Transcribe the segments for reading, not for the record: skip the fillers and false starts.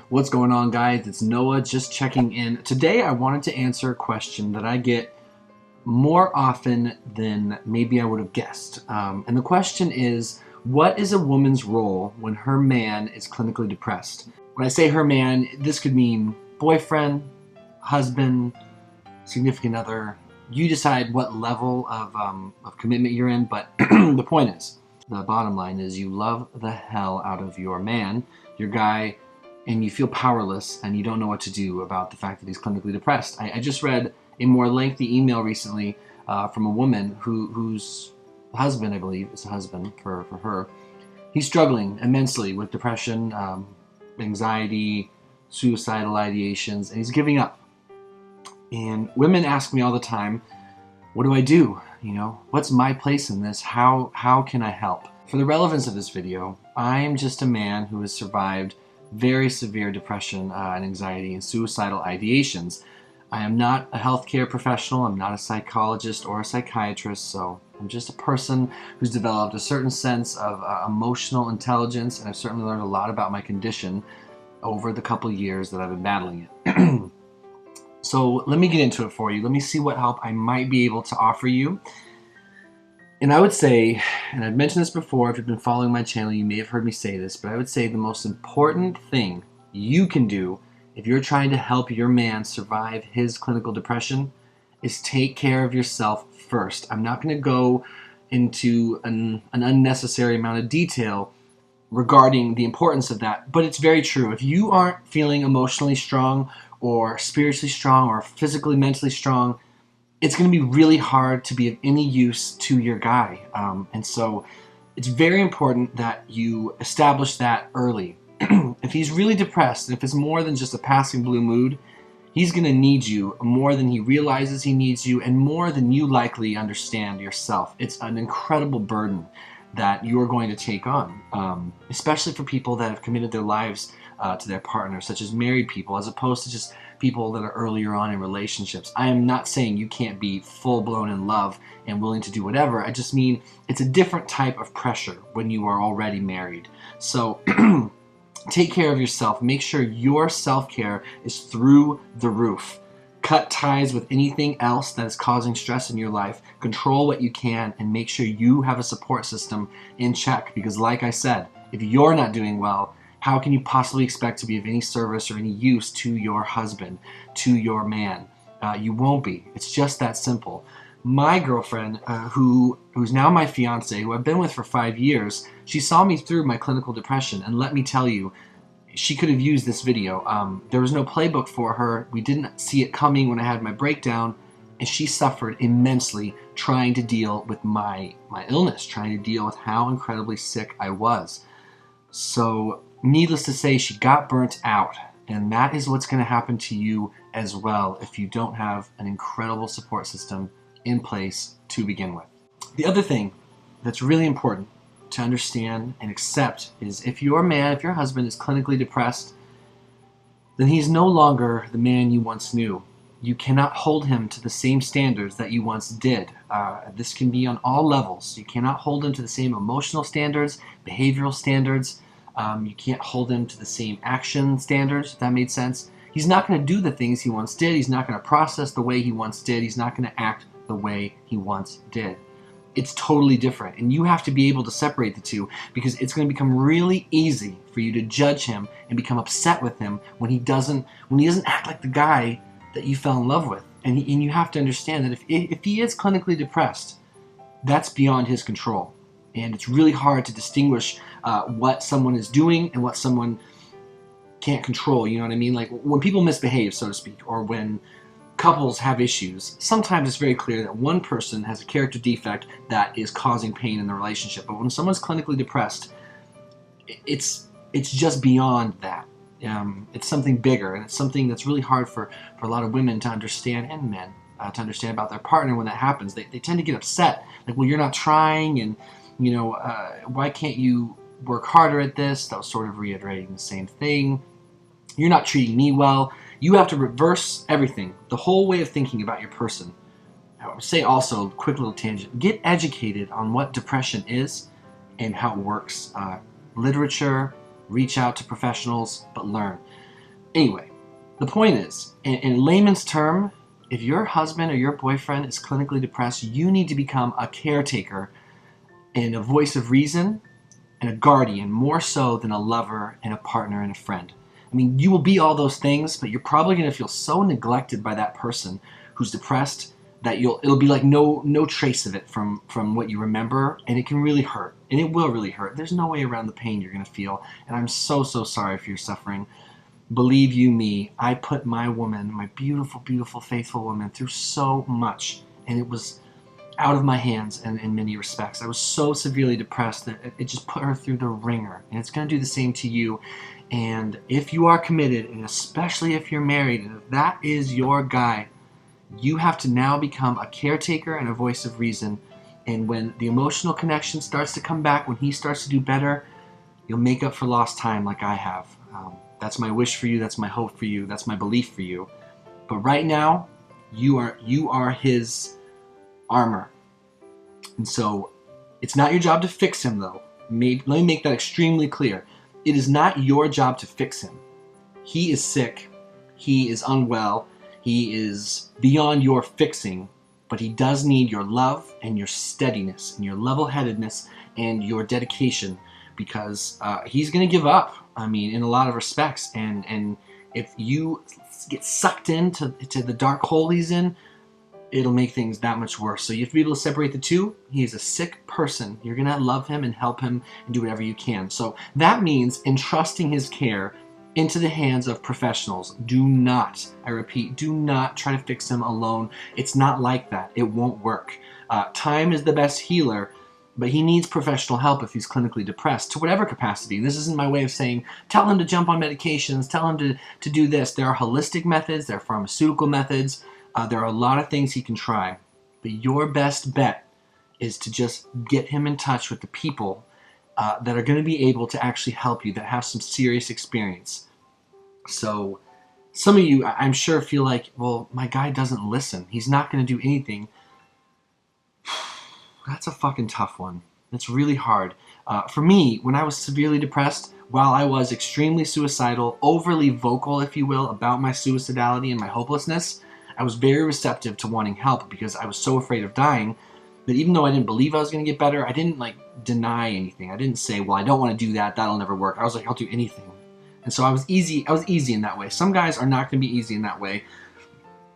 What's going on, guys? It's Noah just checking in. Today I wanted to answer a question that I get more often than maybe I would have guessed. And the question is, what is a woman's role when her man is clinically depressed? When I say her man, this could mean boyfriend, husband, significant other. You decide what level of commitment you're in, but the point is, the bottom line is you love the hell out of your man, your guy, and you feel powerless and you don't know what to do about the fact that he's clinically depressed. I just read a more lengthy email recently from a woman whose husband, I believe, is a husband for her. He's struggling immensely with depression, anxiety, suicidal ideations, and he's giving up. And women ask me all the time, what do I do? You know, what's my place in this? How can I help? For the relevance of this video, I am just a man who has survived very severe depression and anxiety and suicidal ideations. I am not a healthcare professional, I'm not a psychologist or a psychiatrist, so I'm just a person who's developed a certain sense of emotional intelligence, and I've certainly learned a lot about my condition over the couple years that I've been battling it. So let me get into it for you. Let me see what help I might be able to offer you. And I would say, and I've mentioned this before, if you've been following my channel, you may have heard me say this, but I would say the most important thing you can do if you're trying to help your man survive his clinical depression is take care of yourself first. I'm not going to go into an unnecessary amount of detail regarding the importance of that, but it's very true. If you aren't feeling emotionally strong or spiritually strong or physically, mentally strong, it's going to be really hard to be of any use to your guy. And so it's very important that you establish that early. If he's really depressed, and if it's more than just a passing blue mood, he's going to need you more than he realizes he needs you, and more than you likely understand yourself. It's an incredible burden that you're going to take on, especially for people that have committed their lives to their partner, such as married people, as opposed to just people that are earlier on in relationships. I am not saying you can't be full-blown in love and willing to do whatever. I just mean it's a different type of pressure when you are already married. So take care of yourself. Make sure your self-care is through the roof. Cut ties with anything else that is causing stress in your life. Control what you can and make sure you have a support system in check, because like I said, if you're not doing well, how can you possibly expect to be of any service or any use to your husband, to your man? You won't be. It's just that simple. My girlfriend, who's now my fiance, who I've been with for 5 years, she saw me through my clinical depression, and let me tell you, she could have used this video. There was no playbook for her. We didn't see it coming when I had my breakdown, and she suffered immensely trying to deal with my illness, trying to deal with how incredibly sick I was. So needless to say, she got burnt out, and that is what's going to happen to you as well if you don't have an incredible support system in place to begin with. The other thing that's really important to understand and accept is if your man, if your husband is clinically depressed, then he's no longer the man you once knew. You cannot hold him to the same standards that you once did. This can be on all levels. You cannot hold him to the same emotional standards, behavioral standards. You can't hold him to the same action standards, if that made sense. He's not going to do the things he once did. He's not going to process the way he once did. He's not going to act the way he once did. It's totally different, and you have to be able to separate the two, because it's going to become really easy for you to judge him and become upset with him when he doesn't act like the guy that you fell in love with. And you have to understand that if he is clinically depressed, that's beyond his control. And it's really hard to distinguish what someone is doing and what someone can't control, you know what I mean? Like when people misbehave, so to speak, or when couples have issues, sometimes it's very clear that one person has a character defect that is causing pain in the relationship. But when someone's clinically depressed, it's just beyond that. It's something bigger, and it's something that's really hard for a lot of women to understand, and men to understand about their partner when that happens. They tend to get upset, like, well, you're not trying, and you know, why can't you work harder at this? That was sort of reiterating the same thing. You're not treating me well. You have to reverse everything, the whole way of thinking about your person. I would say also, quick little tangent, get educated on what depression is and how it works. Literature, reach out to professionals, but learn. Anyway, the point is, in layman's term, if your husband or your boyfriend is clinically depressed, you need to become a caretaker and a voice of reason and a guardian, more so than a lover and a partner and a friend. I mean, you will be all those things, but you're probably going to feel so neglected by that person who's depressed that it'll be like no trace of it from what you remember, and it can really hurt, and it will really hurt. There's no way around the pain you're going to feel, and I'm so sorry if you're suffering. Believe you me, I put my woman, my beautiful, beautiful, faithful woman, through so much, and it was out of my hands in many respects. I was so severely depressed that it just put her through the ringer, and it's going to do the same to you. And if you are committed, and especially if you're married, and if that is your guy, you have to now become a caretaker and a voice of reason. And when the emotional connection starts to come back, when he starts to do better, you'll make up for lost time like I have. That's my wish for you. That's my hope for you. That's my belief for you. But right now, you are his armor. And so it's not your job to fix him, though. Let me make that extremely clear. It is not your job to fix him. He is sick. He is unwell. He is beyond your fixing. But he does need your love and your steadiness and your level-headedness and your dedication, because he's going to give up, I mean, in a lot of respects. And if you get sucked into the dark hole he's in, it'll make things that much worse. So you have to be able to separate the two. He is a sick person. You're going to love him and help him and do whatever you can. So that means entrusting his care into the hands of professionals. Do not, I repeat, do not try to fix him alone. It's not like that. It won't work. Time is the best healer, but he needs professional help if he's clinically depressed, to whatever capacity. This isn't my way of saying, tell him to jump on medications, tell him to do this. There are holistic methods, there are pharmaceutical methods, there are a lot of things he can try. But your best bet is to just get him in touch with the people that are going to be able to actually help you, that have some serious experience. So some of you, I'm sure, feel like, well, my guy doesn't listen. He's not going to do anything. That's a fucking tough one. It's really hard. For me, when I was severely depressed, while I was extremely suicidal, overly vocal, if you will, about my suicidality and my hopelessness, I was very receptive to wanting help because I was so afraid of dying that even though I didn't believe I was going to get better, I didn't deny anything. I didn't say, well, I don't want to do that. That'll never work. I was like, I'll do anything. And so I was easy in that way. Some guys are not going to be easy in that way.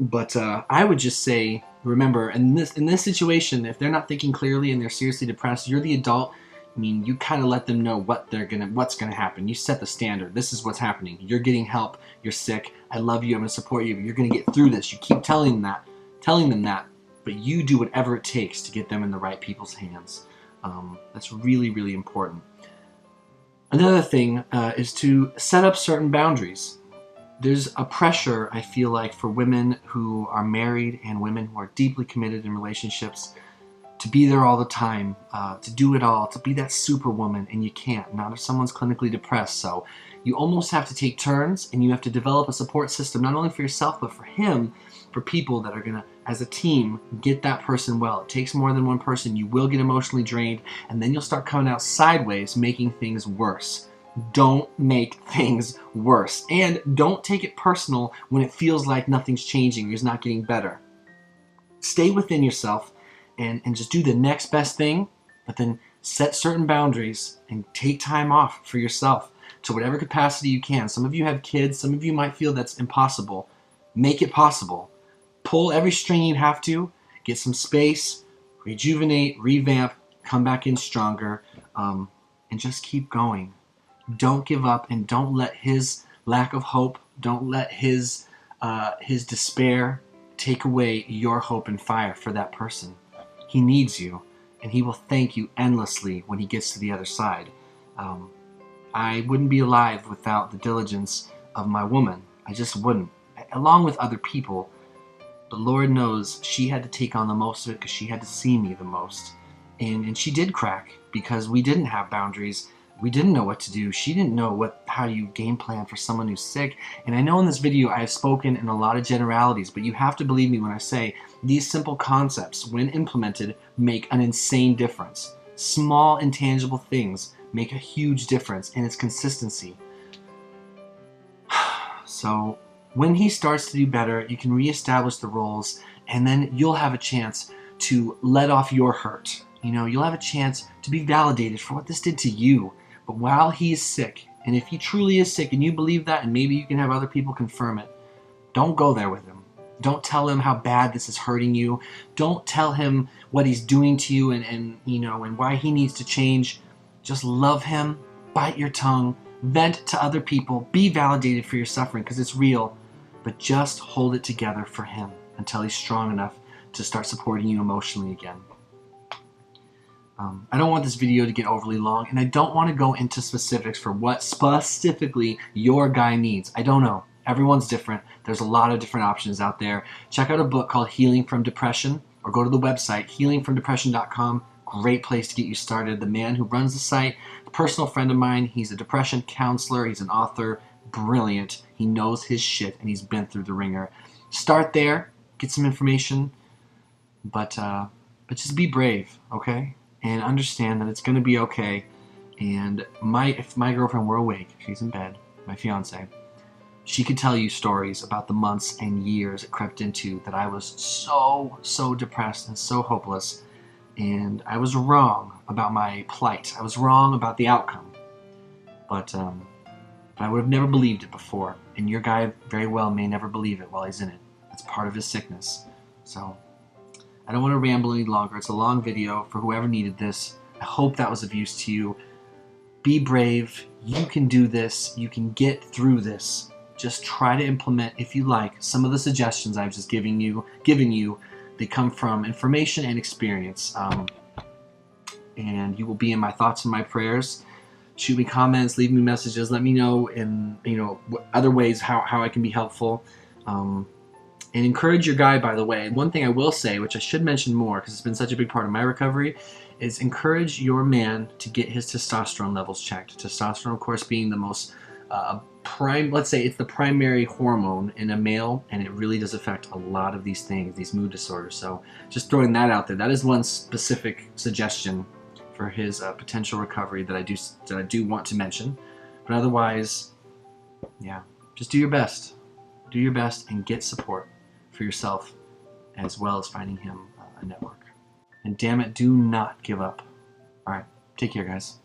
But I would just say, remember, in this situation, if they're not thinking clearly and they're seriously depressed, you're the adult. I mean, you kind of let them know what's gonna happen. You set the standard. This is what's happening. You're getting help. You're sick. I love you. I'm gonna support you. You're gonna get through this. You keep telling them that, but you do whatever it takes to get them in the right people's hands. That's really, really important. Another thing is to set up certain boundaries. There's a pressure, I feel like, for women who are married and women who are deeply committed in relationships to be there all the time, to do it all, to be that superwoman, and you can't, not if someone's clinically depressed. So you almost have to take turns, and you have to develop a support system, not only for yourself, but for him, for people that are going to, as a team, get that person well. It takes more than one person. You will get emotionally drained, and then you'll start coming out sideways, making things worse. Don't make things worse. And don't take it personal when it feels like nothing's changing or it's not getting better. Stay within yourself and just do the next best thing, but then set certain boundaries and take time off for yourself to whatever capacity you can. Some of you have kids. Some of you might feel that's impossible. Make it possible. Pull every string you have to. Get some space. Rejuvenate. Revamp. Come back in stronger. And just keep going. Don't give up, and don't let his lack of hope, don't let his despair take away your hope and fire for that person. He needs you, and he will thank you endlessly when he gets to the other side. I wouldn't be alive without the diligence of my woman. I just wouldn't. Along with other people, but Lord knows she had to take on the most of it because she had to see me the most. And she did crack because we didn't have boundaries. We didn't know what to do. She didn't know how you game plan for someone who's sick. And I know in this video I have spoken in a lot of generalities, but you have to believe me when I say these simple concepts, when implemented, make an insane difference. Small, intangible things make a huge difference, and it's consistency. So when he starts to do better, you can reestablish the roles, and then you'll have a chance to let off your hurt. You know, you'll have a chance to be validated for what this did to you. But while he's sick, and if he truly is sick and you believe that, and maybe you can have other people confirm it, don't go there with him. Don't tell him how bad this is hurting you. Don't tell him what he's doing to you and why he needs to change. Just love him, bite your tongue, vent to other people, be validated for your suffering because it's real, but just hold it together for him until he's strong enough to start supporting you emotionally again. I don't want this video to get overly long, and I don't want to go into specifics for what specifically your guy needs. I don't know. Everyone's different. There's a lot of different options out there. Check out a book called Healing from Depression, or go to the website healingfromdepression.com. Great place to get you started. The man who runs the site, a personal friend of mine, he's a depression counselor, he's an author, brilliant. He knows his shit, and he's been through the ringer. Start there, get some information, but just be brave, okay? And understand that it's going to be okay. And if my girlfriend were awake, she's in bed, my fiance, she could tell you stories about the months and years it crept into that I was so depressed and so hopeless. And I was wrong about my plight. I was wrong about the outcome. But I would have never believed it before. And your guy very well may never believe it while he's in it. That's part of his sickness. So I don't want to ramble any longer. It's a long video for whoever needed this. I hope that was of use to you. Be brave. You can do this. You can get through this. Just try to implement, if you like, some of the suggestions I've just given you. They come from information and experience. And you will be in my thoughts and my prayers. Shoot me comments, leave me messages, let me know in other ways how I can be helpful. And encourage your guy, by the way. One thing I will say, which I should mention more because it's been such a big part of my recovery, is encourage your man to get his testosterone levels checked. Testosterone, of course, being the most let's say it's the primary hormone in a male, and it really does affect a lot of these things, these mood disorders. So just throwing that out there. That is one specific suggestion for his potential recovery that I do want to mention. But otherwise, yeah, just do your best. Do your best and get support for yourself, as well as finding him a network. And damn it, do not give up. All right, take care, guys.